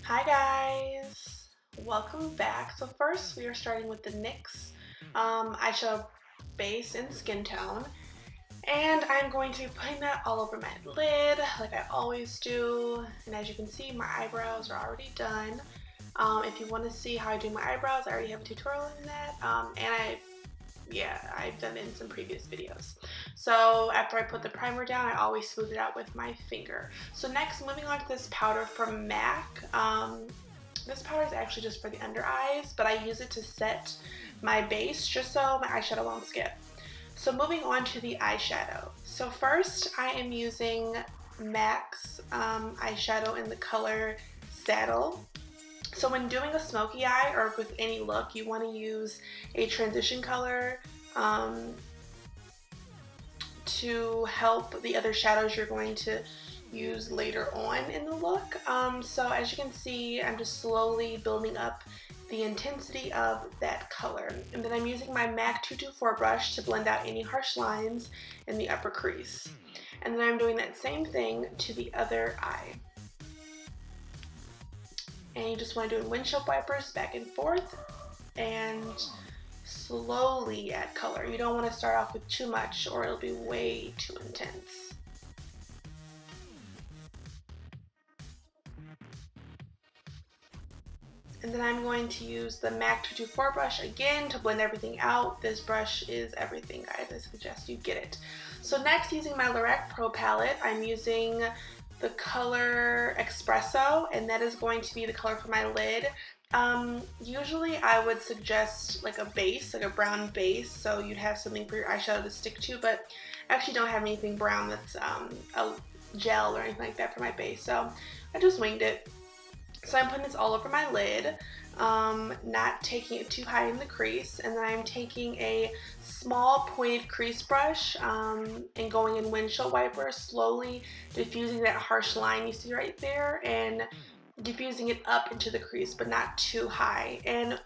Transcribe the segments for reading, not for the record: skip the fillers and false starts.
Hi guys, welcome back. So first we are starting with the NYX eyeshadow base in Skin Tone, and I'm going to be putting that all over my lid like I always do. And as you can see, my eyebrows are already done. If you want to see how I do my eyebrows, I already have a tutorial in that, I've done it in some previous videos. So after I put the primer down, I always smooth it out with my finger. So next, moving on to this powder from MAC. This powder is actually just for the under eyes, but I use it to set my base just so my eyeshadow won't skip. So moving on to the eyeshadow. So first I am using MAC's eyeshadow in the color Saddle. So when doing a smoky eye or with any look, you want to use a transition color to help the other shadows you're going to use later on in the look. So as you can see, I'm just slowly building up the intensity of that color. And then I'm using my MAC 224 brush to blend out any harsh lines in the upper crease. And then I'm doing that same thing to the other eye. And you just want to do windshield wipers back and forth and slowly add color. You don't want to start off with too much or it'll be way too intense. And then I'm going to use the MAC 224 brush again to blend everything out. This brush is everything, guys. I suggest you get it. So next, using my Lorac Pro palette, I'm using the color Espresso, and that is going to be the color for my lid. Usually I would suggest like a base, like a brown base, so you'd have something for your eyeshadow to stick to, but I actually don't have anything brown that's a gel or anything like that for my base, so I just winged it. So I'm putting this all over my lid, not taking it too high in the crease, and then I'm taking a small pointed crease brush and going in windshield wiper, slowly diffusing that harsh line you see right there and diffusing it up into the crease, but not too high. And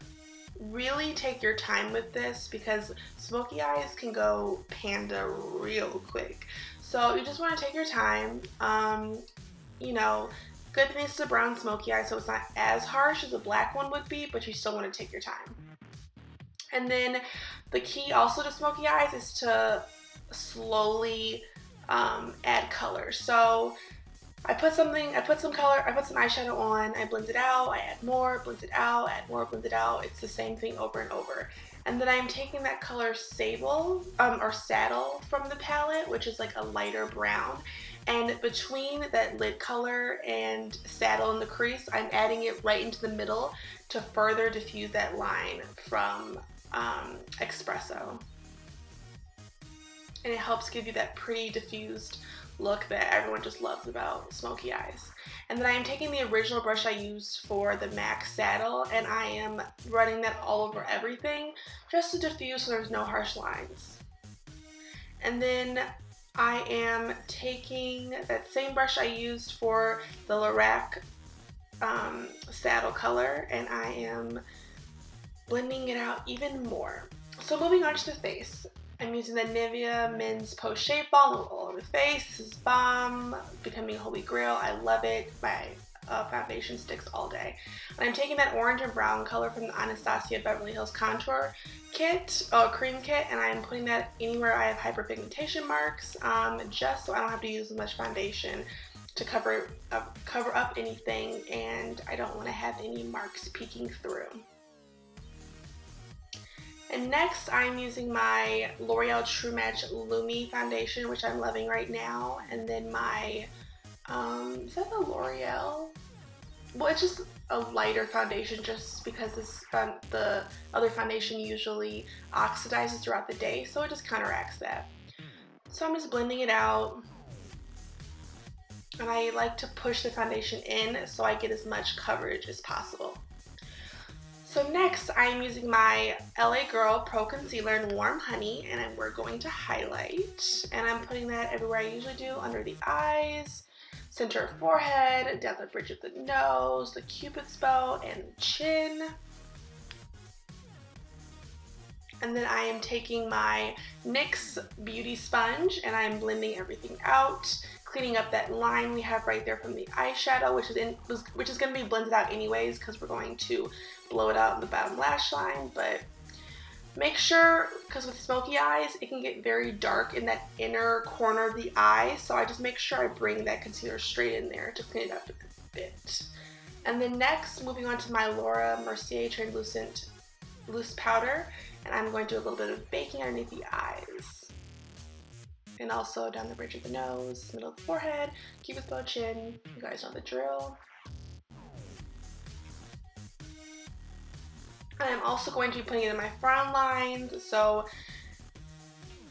really take your time with this because smoky eyes can go panda real quick. So you just want to take your time. You know, good thing it's a brown smoky eye, so it's not as harsh as a black one would be, but you still want to take your time. And then the key also to smoky eyes is to slowly add color. So I put some color, I put some eyeshadow on, I blend it out, I add more, blend it out, add more, blend it out. It's the same thing over and over. And then I'm taking that color Sable, or Saddle from the palette, which is like a lighter brown. And between that lid color and Saddle in the crease, I'm adding it right into the middle to further diffuse that line from Espresso. And it helps give you that pretty diffused look that everyone just loves about smoky eyes. And then I am taking the original brush I used for the MAC Saddle, and I am running that all over everything just to diffuse so there's no harsh lines. And then I am taking that same brush I used for the Lorac Saddle color, and I am blending it out even more. So moving on to the face. I'm using the Nivea Men's Post Shape Balm all over the face. This is bomb, becoming a holy grail. I love it. My foundation sticks all day. And I'm taking that orange and brown color from the Anastasia Beverly Hills Contour Kit, cream kit, and I'm putting that anywhere I have hyperpigmentation marks, just so I don't have to use as much foundation to cover up anything, and I don't want to have any marks peeking through. And next, I'm using my L'Oreal True Match Lumi foundation, which I'm loving right now. And then my, is that the L'Oreal? Well, it's just a lighter foundation just because the other foundation usually oxidizes throughout the day, so it just counteracts that. So I'm just blending it out. And I like to push the foundation in so I get as much coverage as possible. So next, I'm using my LA Girl Pro Concealer in Warm Honey, and we're going to highlight. And I'm putting that everywhere I usually do, under the eyes, center of forehead, down the bridge of the nose, the cupid's bow, and the chin. And then I am taking my NYX Beauty Sponge, and I'm blending everything out, cleaning up that line we have right there from the eyeshadow, which is going to be blended out anyways because we're going to blow it out in the bottom lash line. But make sure, because with smoky eyes, it can get very dark in that inner corner of the eye, so I just make sure I bring that concealer straight in there to clean it up a bit. And then next, moving on to my Laura Mercier Translucent Loose Powder, and I'm going to do a little bit of baking underneath the eyes. And also down the bridge of the nose, middle of the forehead, cupid's bow chin. You guys know the drill. And I'm also going to be putting it in my frown lines so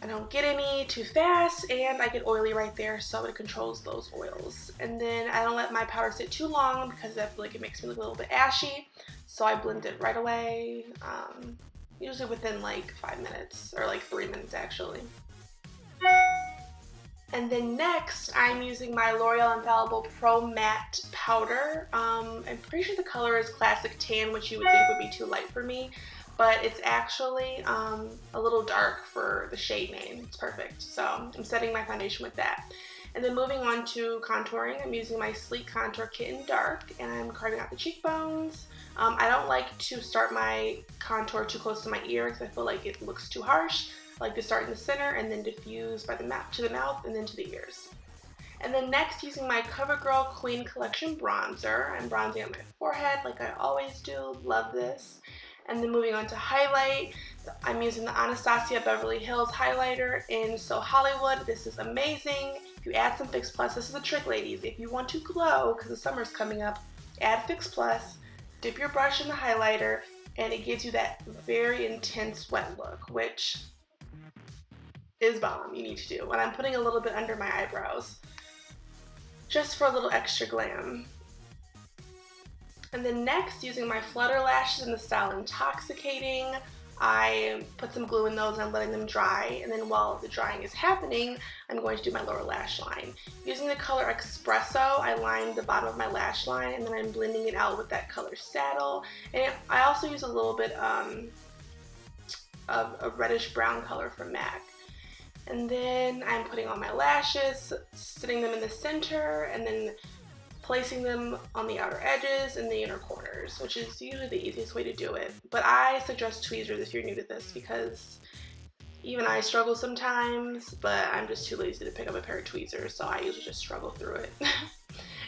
I don't get any too fast, and I get oily right there, so it controls those oils. And then I don't let my powder sit too long because I feel like it makes me look a little bit ashy, so I blend it right away, usually within like 5 minutes, or like 3 minutes actually. And then next, I'm using my L'Oreal Infallible Pro Matte Powder. I'm pretty sure the color is Classic Tan, which you would think would be too light for me, but it's actually a little dark for the shade name. It's perfect. So I'm setting my foundation with that. And then moving on to contouring, I'm using my Sleek Contour Kit in Dark, and I'm carving out the cheekbones. I don't like to start my contour too close to my ear because I feel like it looks too harsh. I like to start in the center and then diffuse by the to the mouth and then to the ears. And then next, using my CoverGirl Queen Collection Bronzer, I'm bronzing on my forehead like I always do. Love this. And then moving on to highlight, I'm using the Anastasia Beverly Hills highlighter in So Hollywood. This is amazing. If you add some Fix Plus, this is a trick, ladies. If you want to glow, because the summer's coming up, add Fix Plus, dip your brush in the highlighter, and it gives you that very intense wet look, which is bomb. You need to do. And I'm putting a little bit under my eyebrows just for a little extra glam. And then next, using my Flutter lashes in the style Intoxicating, I put some glue in those and I'm letting them dry. And then while the drying is happening, I'm going to do my lower lash line. Using the color Espresso, I line the bottom of my lash line and then I'm blending it out with that color Saddle. And I also use a little bit of a reddish brown color from MAC. And then I'm putting on my lashes, sitting them in the center, and then placing them on the outer edges and the inner corners, which is usually the easiest way to do it. But I suggest tweezers if you're new to this, because even I struggle sometimes, but I'm just too lazy to pick up a pair of tweezers, so I usually just struggle through it.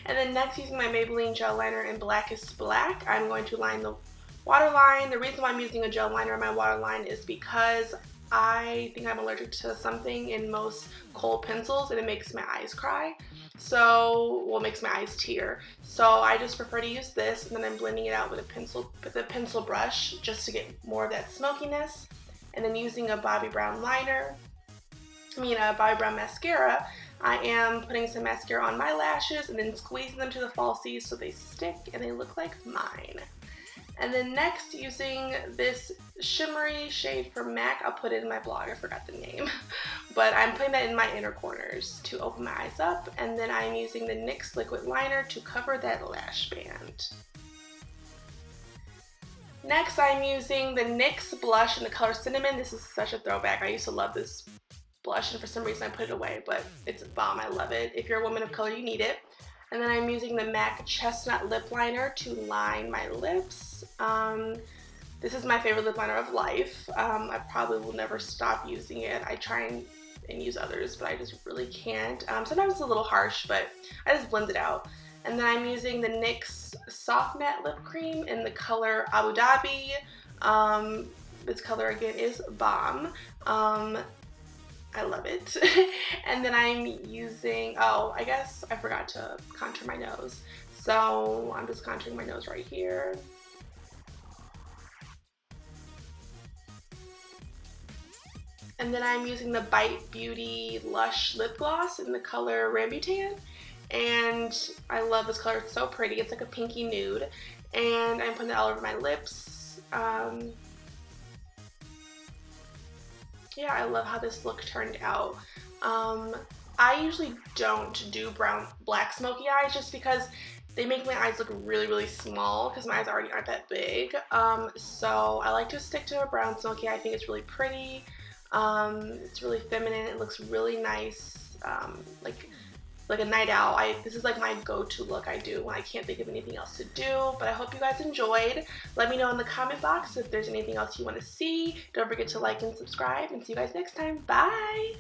And then next, using my Maybelline gel liner in Blackest Black, I'm going to line the waterline. The reason why I'm using a gel liner in my waterline is because I think I'm allergic to something in most kohl pencils, and it makes my eyes cry. So, well, it makes my eyes tear. So I just prefer to use this, and then I'm blending it out with a pencil brush just to get more of that smokiness. And then using a Bobbi Brown mascara, I am putting some mascara on my lashes and then squeezing them to the falsies so they stick and they look like mine. And then next, using this shimmery shade from MAC, I'll put it in my blog, I forgot the name, but I'm putting that in my inner corners to open my eyes up, and then I'm using the NYX liquid liner to cover that lash band. Next, I'm using the NYX blush in the color Cinnamon. This is such a throwback. I used to love this blush, and for some reason I put it away, but it's a bomb. I love it. If you're a woman of color, you need it. And then I'm using the MAC Chestnut Lip Liner to line my lips. This is my favorite lip liner of life. I probably will never stop using it. I try and use others, but I just really can't. Sometimes it's a little harsh, but I just blend it out. And then I'm using the NYX Soft Matte Lip Cream in the color Abu Dhabi. This color again is bomb. I love it. And then I'm using, oh, I guess I forgot to contour my nose. So I'm just contouring my nose right here. And then I'm using the Bite Beauty Lush Lip Gloss in the color Rambutan. And I love this color, it's so pretty. It's like a pinky nude. And I'm putting it all over my lips. Yeah, I love how this look turned out. I usually don't do black smoky eyes just because they make my eyes look really, really small because my eyes already aren't that big. So I like to stick to a brown smoky eye. I think it's really pretty. It's really feminine. It looks really nice. Like like a night owl. This is like my go-to look I do when I can't think of anything else to do. But I hope you guys enjoyed. Let me know in the comment box if there's anything else you want to see. Don't forget to like and subscribe, and see you guys next time. Bye!